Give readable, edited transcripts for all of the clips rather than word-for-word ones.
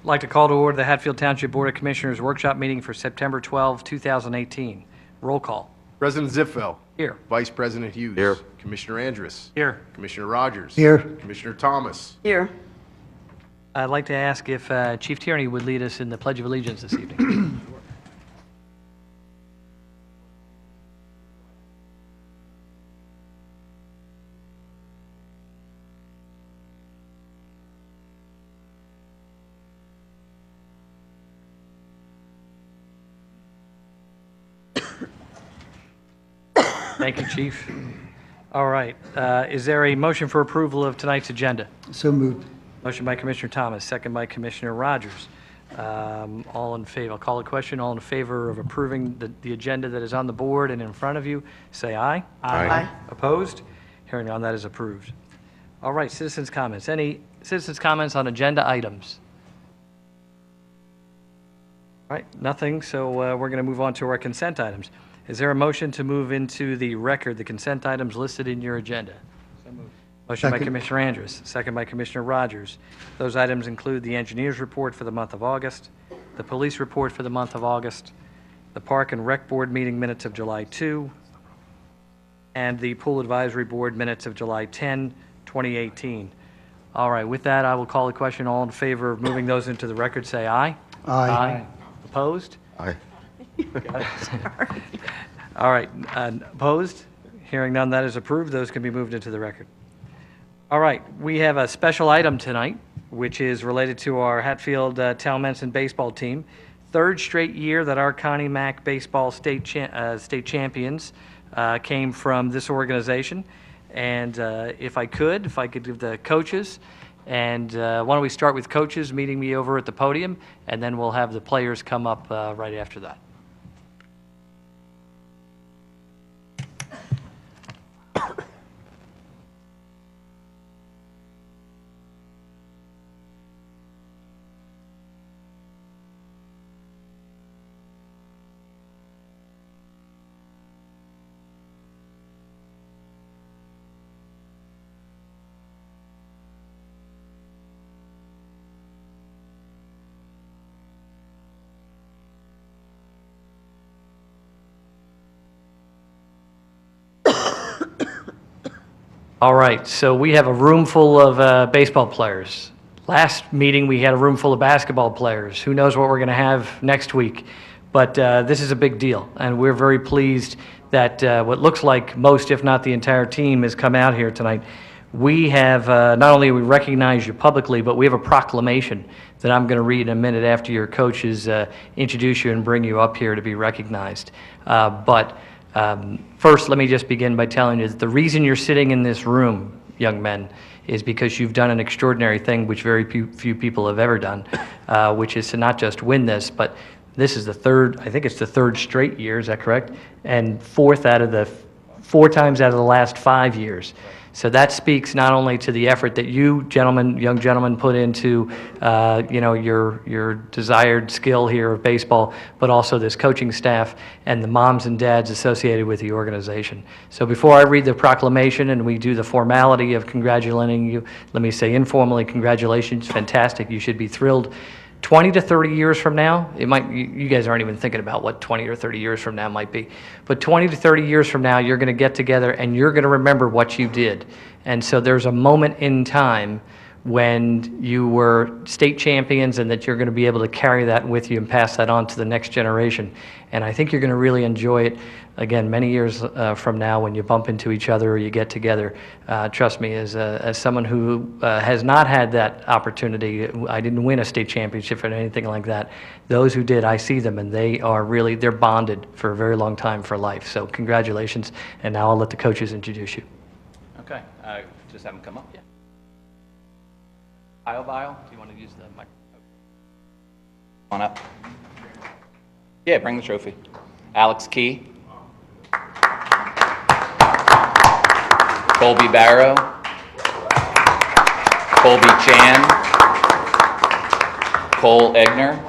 like to call to order the Hatfield Township Board of Commissioners Workshop Meeting for September 12, 2018. Roll call. President Zipfel. Here. Vice President Hughes. Here. Commissioner Andrus. Here. Commissioner Rogers. Here. Commissioner Thomas. Here. I'd like to ask if Chief Tierney would lead us in the Pledge of Allegiance this evening. Thank you, Chief. All right. Is there a motion for approval of tonight's agenda? So moved. Motion by Commissioner Thomas, second by Commissioner Rogers. All in favor, I'll call a question. All in favor of approving the agenda that is on the board and in front of you, say aye. Aye. Opposed? Hearing none, that is approved. All right, citizens' comments. Any citizens' comments on agenda items? All right, nothing, so we're going to move on to our consent items. Is there a motion to move into the record the consent items listed in your agenda? So moved. Motion by Second. Commissioner Andrus, second by Commissioner Rogers. Those items include the engineer's report for the month of August, the police report for the month of August, the Park and Rec Board meeting minutes of July 2, and the Pool Advisory Board minutes of July 10, 2018. All right, with that, I will call the question. All in favor of moving those into the record, say aye. Aye. Opposed? Aye. All right, opposed? Hearing none, that is approved. Those can be moved into the record. All right, we have a special item tonight, which is related to our Hatfield Talmenson baseball team. Third straight year that our Connie Mack baseball state champions came from this organization. And if I could give the coaches, and why don't we start with coaches meeting me over at the podium, and then we'll have the players come up right after that. All right, so we have a room full of baseball players. Last meeting, we had a room full of basketball players. Who knows what we're going to have next week? But this is a big deal, and we're very pleased that what looks like most, if not the entire team, has come out here tonight. We have, not only we recognize you publicly, but we have a proclamation that I'm going to read in a minute after your coaches introduce you and bring you up here to be recognized. First, let me just begin by telling you that the reason you're sitting in this room, young men, is because you've done an extraordinary thing which very few people have ever done, which is to not just win this, but this is the third, I think it's the third straight year, is that correct? And four times out of the last 5 years. So that speaks not only to the effort that you gentlemen, young gentlemen, put into your desired skill here of baseball, but also this coaching staff and the moms and dads associated with the organization. So before I read the proclamation and we do the formality of congratulating you, let me say informally, congratulations, fantastic. You should be thrilled. 20 to 30 years from now, you guys aren't even thinking about what 20 or 30 years from now might be, but 20 to 30 years from now, you're going to get together and you're going to remember what you did. And so there's a moment in time when you were state champions and that you're going to be able to carry that with you and pass that on to the next generation. And I think you're going to really enjoy it, again, many years from now when you bump into each other or you get together. Trust me, as someone who has not had that opportunity, I didn't win a state championship or anything like that. Those who did, I see them, and they're bonded for a very long time for life. So congratulations, and now I'll let the coaches introduce you. Okay, just have them come up. Yeah. Bio, do you want to use the microphone? Come on up. Yeah, bring the trophy. Alex Key. Colby Barrow. Colby Chan. Cole Egner.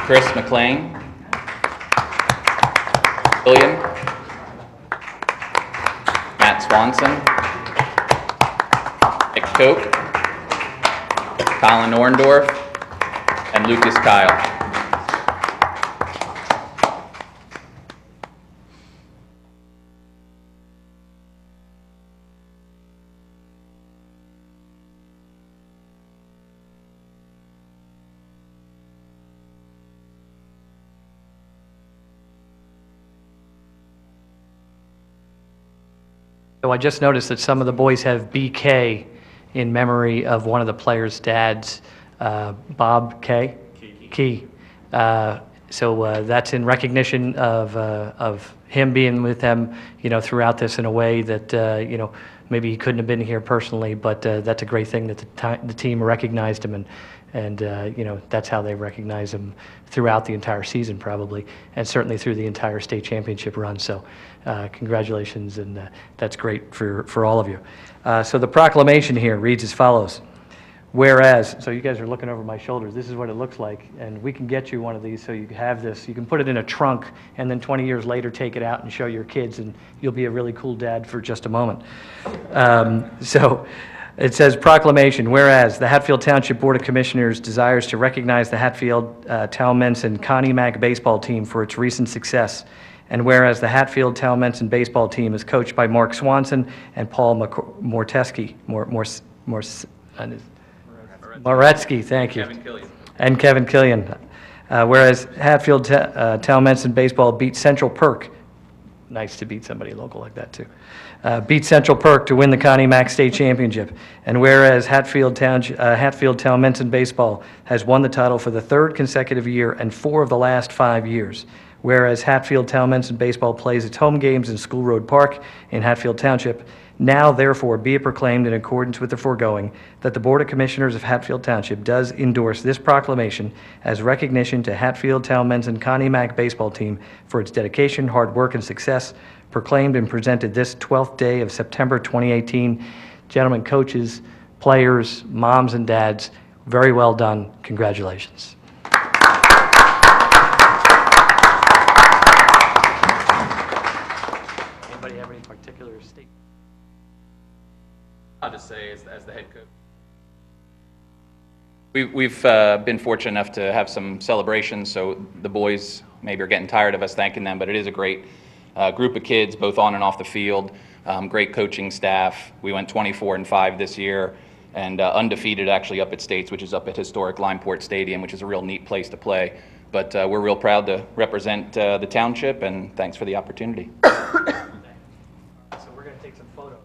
Chris McLean. William. Matt Swanson. Nick Koch. Colin Orndorff, and Lucas Kyle. So I just noticed that some of the boys have BK in memory of one of the players' dads, Bob K. Key. So that's in recognition of him being with them, throughout this in a way that, maybe he couldn't have been here personally, but that's a great thing that the team recognized him, and that's how they recognize him throughout the entire season probably, and certainly through the entire state championship run. So congratulations, and that's great for all of you. So the proclamation here reads as follows. Whereas, so you guys are looking over my shoulders, this is what it looks like, and we can get you one of these so you have this. You can put it in a trunk, and then 20 years later take it out and show your kids, and you'll be a really cool dad for just a moment. So it says, Proclamation, whereas the Hatfield Township Board of Commissioners desires to recognize the Hatfield Towmenson Connie Mack baseball team for its recent success, and whereas the Hatfield Towmenson baseball team is coached by Mark Swanson and Paul Moretsky, thank you. Kevin Killian. And Kevin Killian. Whereas Hatfield Towmenson baseball beat Central Perk. Nice to beat somebody local like that, too. Beat Central Perk to win the Connie Mack State Championship. And whereas Hatfield Towmenson baseball has won the title for the third consecutive year and 4 of the last 5 years. Whereas Hatfield Towmenson baseball plays its home games in School Road Park in Hatfield Township. Now, therefore, be it proclaimed in accordance with the foregoing that the Board of Commissioners of Hatfield Township does endorse this proclamation as recognition to Hatfield Towmenson Connie Mack baseball team for its dedication, hard work, and success, proclaimed and presented this 12th day of September 2018. Gentlemen, coaches, players, moms, and dads, very well done. Congratulations. Anybody have any particular statement? I'll just say, as the head coach, we've been fortunate enough to have some celebrations, so the boys maybe are getting tired of us thanking them, but it is a great group of kids, both on and off the field, great coaching staff. We went 24-5 this year, and undefeated actually up at States, which is up at historic Limeport Stadium, which is a real neat place to play. But we're real proud to represent the township, and thanks for the opportunity. So we're going to take some photos.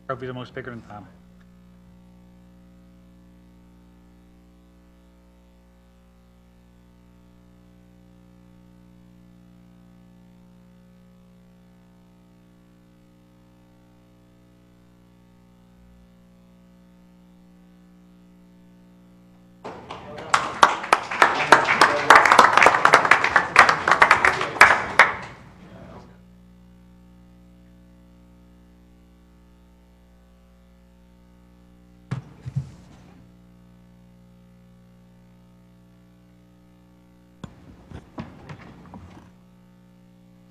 Trophy's almost bigger than Tom.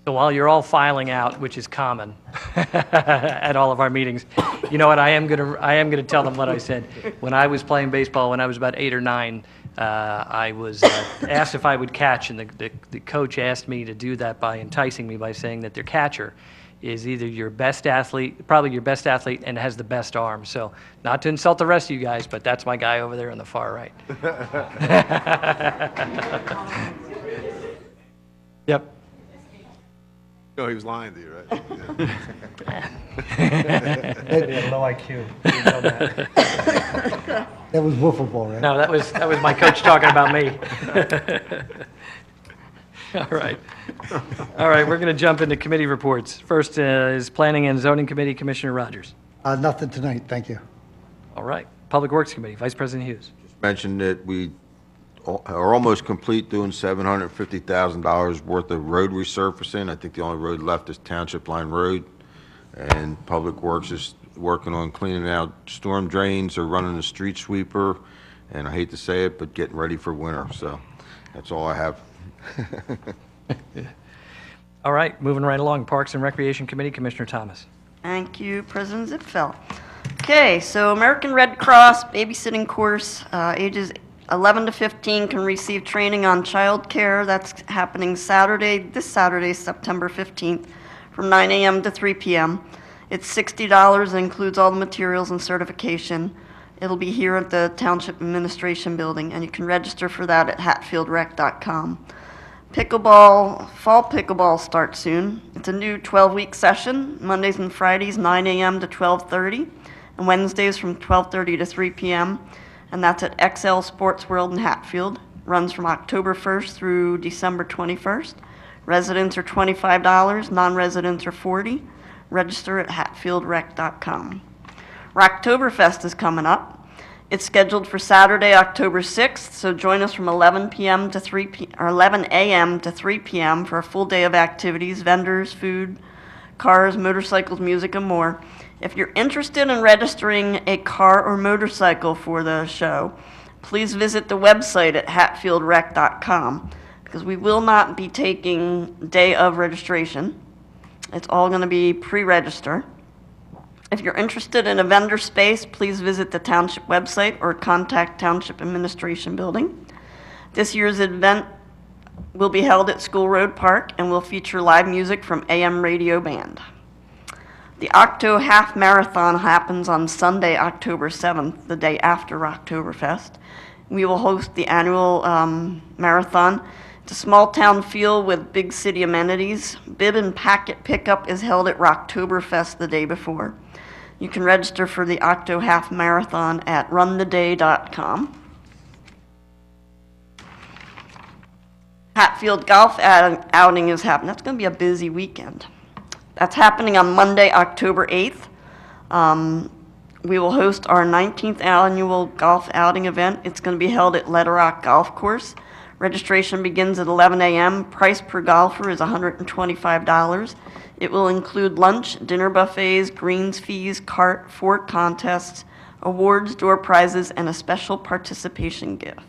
So while you're all filing out, which is common at all of our meetings, you know what? I am gonna tell them what I said. When I was playing baseball, when I was about 8 or 9, I was asked if I would catch, and the coach asked me to do that by enticing me by saying that their catcher is either your best athlete, probably your best athlete, and has the best arm. So not to insult the rest of you guys, but that's my guy over there on the far right. Yep. No, he was lying to you, right? Yeah. He had low IQ. You know that. That was wiffle ball, right? No, that was my coach talking about me. All right. All right, we're going to jump into committee reports. First is Planning and Zoning Committee, Commissioner Rogers. Nothing tonight, thank you. All right. Public Works Committee, Vice President Hughes. Mentioned that we are almost complete doing $750,000 worth of road resurfacing. I think the only road left is Township Line Road. And Public Works is working on cleaning out storm drains. They're running a street sweeper. And I hate to say it, but getting ready for winter. So that's all I have. All right, moving right along. Parks and Recreation Committee, Commissioner Thomas. Thank you, President Zipfel. Okay, so American Red Cross babysitting course, ages 11 to 15 can receive training on child care. That's happening this Saturday, September 15th, from 9 a.m. to 3 p.m. It's $60 and includes all the materials and certification. It'll be here at the Township Administration Building, and you can register for that at hatfieldrec.com. Pickleball, fall pickleball starts soon. It's a new 12-week session, Mondays and Fridays, 9 a.m. to 12:30, and Wednesdays from 12:30 to 3 p.m., and that's at XL Sports World in Hatfield. Runs from October 1st through December 21st. Residents are $25, non-residents are $40. Register at hatfieldrec.com. Rocktoberfest is coming up. It's scheduled for Saturday, October 6th, so join us from 11 a.m. to 3 p.m. for a full day of activities, vendors, food, cars, motorcycles, music, and more. If you're interested in registering a car or motorcycle for the show, please visit the website at hatfieldrec.com, because we will not be taking day of registration. It's all going to be pre-register. If you're interested in a vendor space, please visit the Township website or contact Township Administration Building. This year's event will be held at School Road Park and will feature live music from AM Radio Band. The Octo Half Marathon happens on Sunday, October 7th, the day after Rocktoberfest. We will host the annual marathon. It's a small town feel with big city amenities. Bib and packet pickup is held at Rocktoberfest the day before. You can register for the Octo Half Marathon at runtheday.com. Hatfield Golf outing is happening. That's going to be a busy weekend. That's happening on Monday, October 8th. We will host our 19th annual golf outing event. It's going to be held at Letter Rock Golf Course. Registration begins at 11 a.m. Price per golfer is $125. It will include lunch, dinner buffets, greens fees, cart, fork contests, awards, door prizes, and a special participation gift.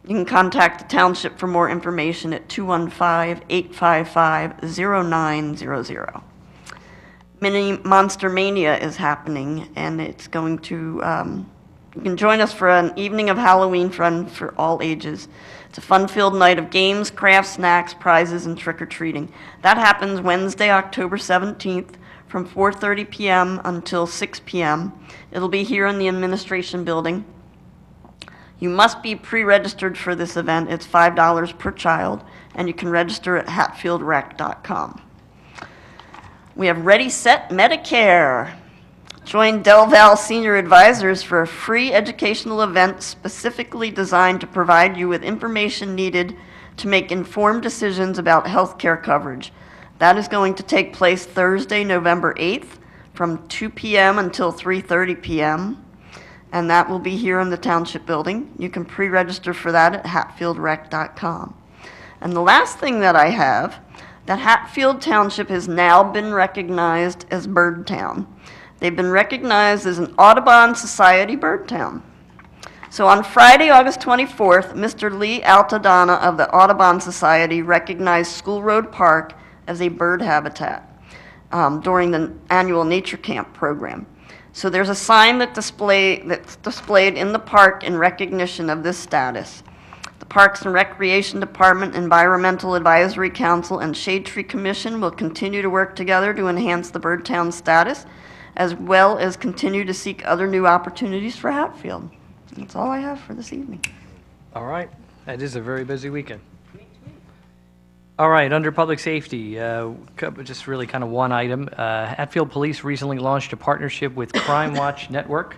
You can contact the Township for more information at 215-855-0900. Mini Monster Mania is happening, and it's going to, you can join us for an evening of Halloween fun for all ages. It's a fun-filled night of games, crafts, snacks, prizes, and trick-or-treating. That happens Wednesday, October 17th from 4:30 p.m. until 6 p.m. It'll be here in the Administration Building. You must be pre-registered for this event. It's $5 per child, and you can register at hatfieldrec.com. We have Ready, Set, Medicare. Join Del Val Senior Advisors for a free educational event specifically designed to provide you with information needed to make informed decisions about health care coverage. That is going to take place Thursday, November 8th from 2 p.m. until 3:30 p.m., and that will be here in the Township Building. You can pre-register for that at hatfieldrec.com. And the last thing that I have, that Hatfield Township has now been recognized as Bird Town. They've been recognized as an Audubon Society bird town. So on Friday, August 24th, Mr. Lee Altadonna of the Audubon Society recognized School Road Park as a bird habitat during the annual Nature Camp program. So there's a sign that's displayed in the park in recognition of this status. The Parks and Recreation Department, Environmental Advisory Council, and Shade Tree Commission will continue to work together to enhance the bird town status, as well as continue to seek other new opportunities for Hatfield. That's all I have for this evening. All right. That is a very busy weekend. All right. Under public safety, just really kind of one item. Hatfield Police recently launched a partnership with Crime Watch Network.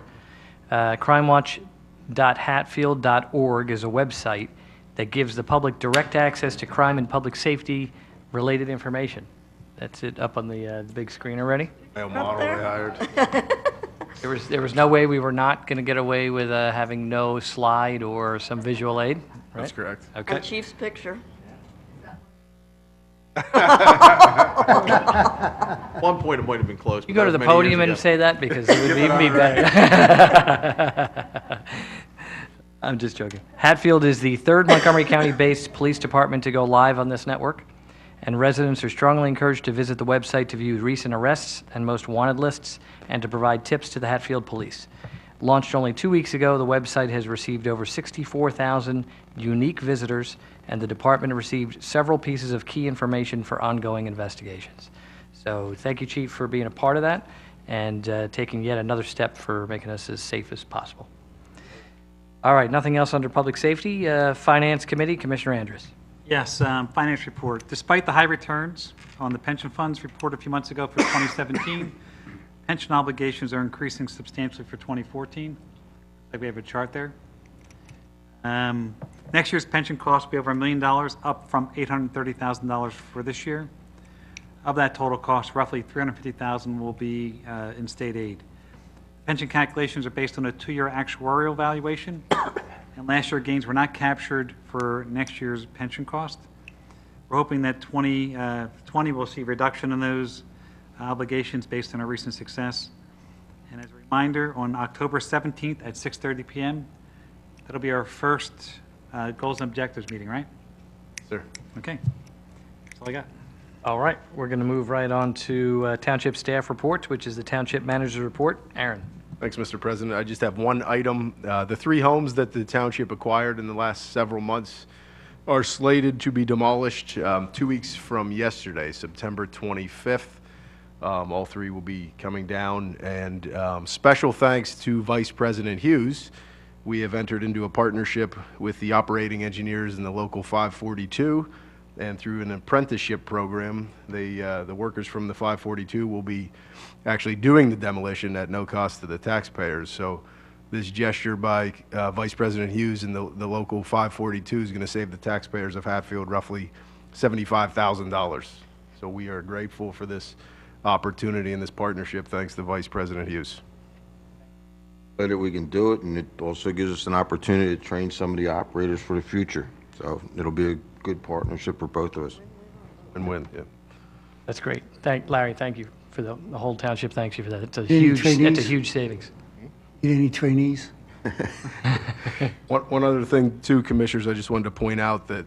Crimewatch.hatfield.org is a website that gives the public direct access to crime and public safety-related information. That's it up on the big screen already. A model they hired. There was no way we were not going to get away with having no slide or some visual aid, right? That's correct. Okay. And Chief's picture. One point it might have been close. You go to the podium and say that because it would even be better. I'm just joking. Hatfield is the third Montgomery County-based police department to go live on this network, and residents are strongly encouraged to visit the website to view recent arrests and most wanted lists and to provide tips to the Hatfield police. Launched only 2 weeks ago, the website has received over 64,000 unique visitors, and the department received several pieces of key information for ongoing investigations. So thank you, Chief, for being a part of that and taking yet another step for making us as safe as possible. All right, nothing else under public safety. Finance Committee, Commissioner Andrus. Yes, finance report. Despite the high returns on the pension funds report a few months ago for 2017, pension obligations are increasing substantially for 2014. Like we have a chart there. Next year's pension cost will be over $1 million, up from $830,000 for this year. Of that total cost, roughly $350,000 will be in state aid. Pension calculations are based on a 2-year actuarial valuation, and last year gains were not captured for next year's pension cost. We're hoping that 2020 will see reduction in those obligations based on our recent success. And as a reminder, on October 17th at 6:30 p.m., that'll be our first goals and objectives meeting, right? Sir. Okay, that's all I got. All right, we're going to move right on to Township Staff Reports, which is the Township Manager's Report. Aaron. Thanks, Mr. President. I just have one item. The 3 homes that the township acquired in the last several months are slated to be demolished 2 weeks from yesterday, September 25th. All 3 will be coming down. And special thanks to Vice President Hughes. We have entered into a partnership with the operating engineers in the local 542. And through an apprenticeship program, the workers from the 542 will be actually doing the demolition at no cost to the taxpayers. So this gesture by Vice President Hughes and the local 542 is going to save the taxpayers of Hatfield roughly $75,000. So we are grateful for this opportunity and this partnership, thanks to Vice President Hughes. Glad that we can do it, and it also gives us an opportunity to train some of the operators for the future. So it'll be a good partnership for both of us. And win, yeah. That's great. Larry, thank you for the whole township. Thanks you for that. It's a Any huge, trainees? it's a huge savings. Need any trainees? One other thing, too, Commissioners, I just wanted to point out that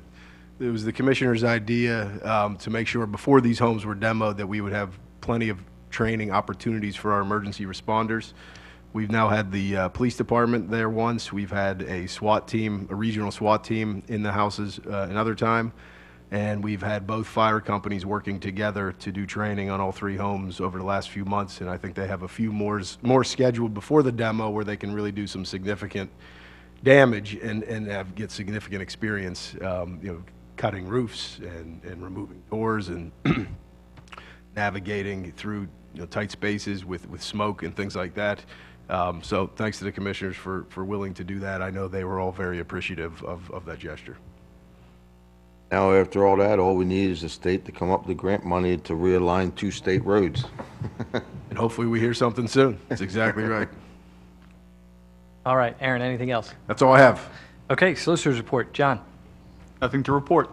it was the Commissioner's idea to make sure before these homes were demoed that we would have plenty of training opportunities for our emergency responders. We've now had the police department there once. We've had a SWAT team, a regional SWAT team in the houses another time. And we've had both fire companies working together to do training on all 3 homes over the last few months. And I think they have a few more scheduled before the demo where they can really do some significant damage and get significant experience, cutting roofs and removing doors and navigating through tight spaces with smoke and things like that. So thanks to the commissioners for willing to do that. I know they were all very appreciative of that gesture. Now, after all that, all we need is the state to come up with the grant money to realign 2 state roads. And hopefully we hear something soon. That's exactly right. All right, Aaron, anything else? That's all I have. Okay, Solicitor's Report. John. Nothing to report.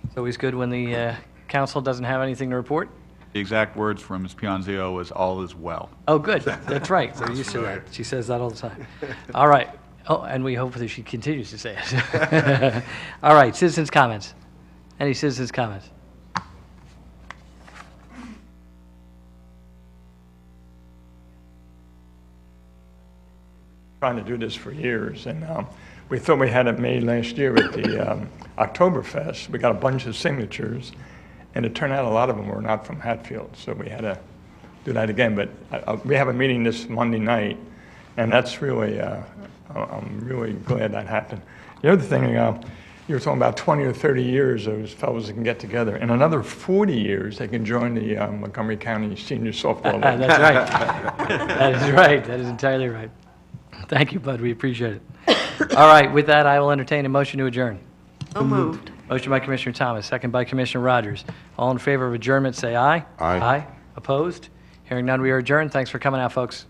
It's always good when the council doesn't have anything to report. The exact words from Ms. Pionzio was all is well. Oh, good. That's right. So used to that. She says that all the time. All right. Oh, and we hope that she continues to say it. All right, citizens' comments. Any citizens' comments? Trying to do this for years, and we thought we had it made last year at the Oktoberfest. We got a bunch of signatures, and it turned out a lot of them were not from Hatfield, so we had to do that again. But we have a meeting this Monday night, and that's really, I'm really glad that happened. The other thing, you were talking about 20 or 30 years those fellows can get together. In another 40 years, they can join the Montgomery County Senior Softball League. That's right. That is right. That is entirely right. Thank you, Bud. We appreciate it. All right. With that, I will entertain a motion to adjourn. So moved. Motion by Commissioner Thomas, second by Commissioner Rogers. All in favor of adjournment, say aye. Aye. Opposed? Hearing none, we are adjourned. Thanks for coming out, folks.